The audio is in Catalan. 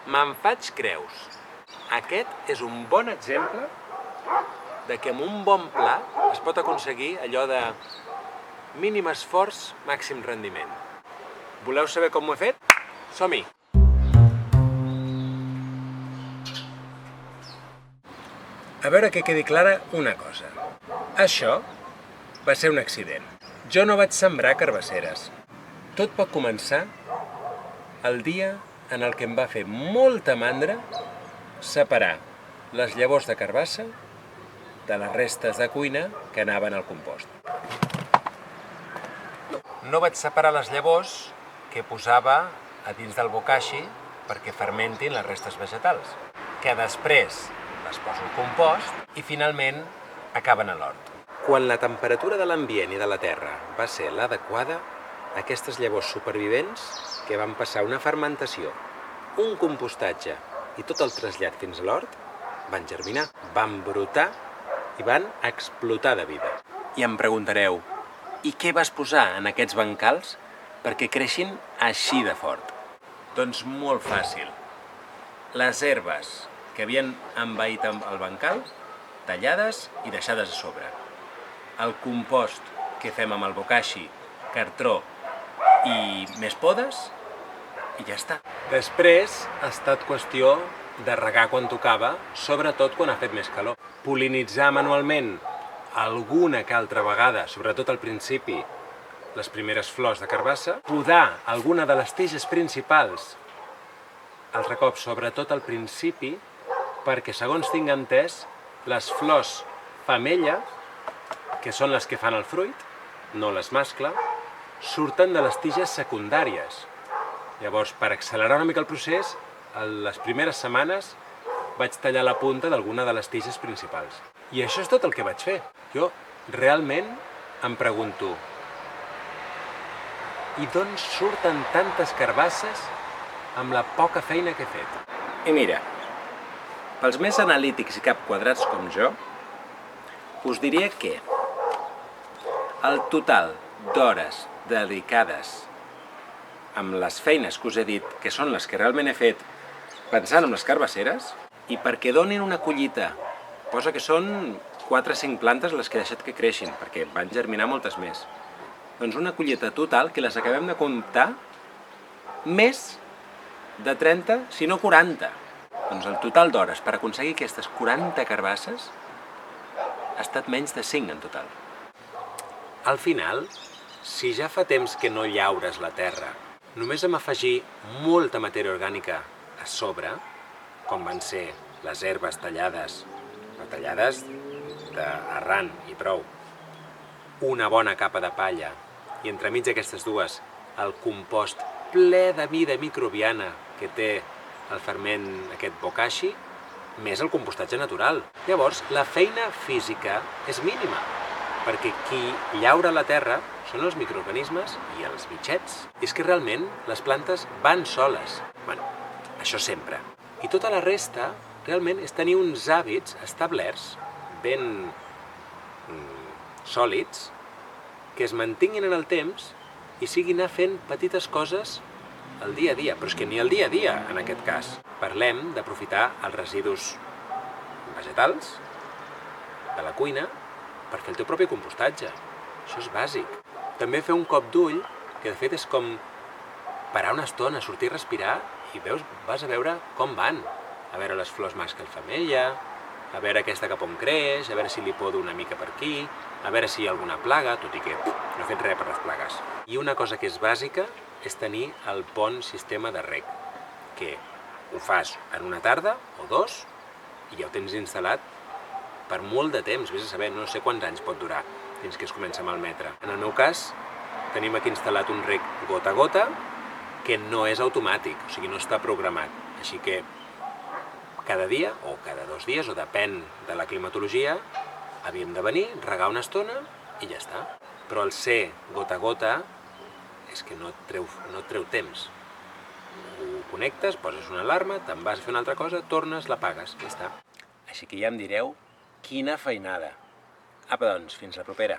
Me'n faig creus. Aquest és un bon exemple de que amb un bon pla es pot aconseguir allò de mínim esforç, màxim rendiment. Voleu saber com ho he fet? Som-hi! A veure que quedi clara una cosa. Això va ser un accident. Jo no vaig sembrar carbasseres. Tot pot començar el dia en el que em va fer molta mandra separar les llavors de carbassa de les restes de cuina que anaven al compost. No vaig separar les llavors que posava a dins del bokashi perquè fermentin les restes vegetals, que després les poso al compost i finalment acaben a l'hort. Quan la temperatura de l'ambient i de la terra va ser l'adequada, aquestes llavors supervivents, que van passar una fermentació, un compostatge i tot el trasllat fins a l'hort, van germinar, van brotar i van explotar de vida. I em preguntareu, i què vas posar en aquests bancals perquè creixin així de fort? Doncs molt fàcil. Les herbes que havien envaït el bancal, tallades i deixades a sobre. El compost que fem amb el bokashi, cartró i més podes, i ja està. Després ha estat qüestió de regar quan tocava, sobretot quan ha fet més calor. Pol·linitzar manualment alguna que altra vegada, sobretot al principi, les primeres flors de carbassa, podar alguna de les tiges principals, altre cop, sobretot al principi, perquè, segons tinc entès, les flors femella, que són les que fan el fruit, no les mascle, surten de les tiges secundàries. Llavors, per accelerar una mica el procés, les primeres setmanes vaig tallar la punta d'alguna de les tiges principals. I això és tot el que vaig fer. Jo realment em pregunto, i d'on surten tantes carbasses amb la poca feina que he fet? I mira, pels més analítics i cap quadrats com jo, us diria que el total d'hores dedicades amb les feines que us he dit, que són les que realment he fet pensant en les carbasseres, i perquè donin una collita, posa que són 4 o 5 plantes les que he deixat que creixin, perquè van germinar moltes més. Doncs una collita total que les acabem de comptar més de 30, si no 40. Doncs el total d'hores per aconseguir aquestes 40 carbasses ha estat menys de 5 en total. Al final, si ja fa temps que no llaures la terra, només amb afegir molta matèria orgànica a sobre, com van ser les herbes tallades, no tallades d'arran i prou, una bona capa de palla i entremig d'aquestes dues el compost ple de vida microbiana que té el ferment aquest bokashi, més el compostatge natural. Llavors, la feina física és mínima, perquè qui llaura la terra són els microorganismes i els bitxets. I és que realment les plantes van soles. Bueno, això sempre. I tota la resta, realment, és tenir uns hàbits establerts, ben sòlids, que es mantinguin en el temps i siguin anar fent petites coses el dia a dia, però és que ni el dia a dia, en aquest cas. Parlem d'aprofitar els residus vegetals de la cuina per fer el teu propi compostatge. Això és bàsic. També fer un cop d'ull, que de fet és com parar una estona, sortir a respirar i vas a veure com van. A veure les flors mascle femella, a veure aquesta cap on creix, a veure si li podo una mica per aquí, a veure si hi ha alguna plaga, tot i que no he fet res per les plagues. I una cosa que és bàsica és tenir el bon sistema de reg, que ho fas en una tarda o 2 i ja ho tens instal·lat per molt de temps, vés a saber, no sé quants anys pot durar fins que es comença a malmetre. En el meu cas, tenim aquí instal·lat un reg gota a gota que no és automàtic, o sigui, no està programat. Així que cada dia o cada 2 dies, o depèn de la climatologia, havíem de venir, regar una estona i ja està. Però el ser gota a gota és que no et treu temps. Ho connectes, poses una alarma, te'n vas a fer una altra cosa, tornes, l'apagues, ja està. Així que ja em direu quina feinada. Apa, doncs, fins la propera.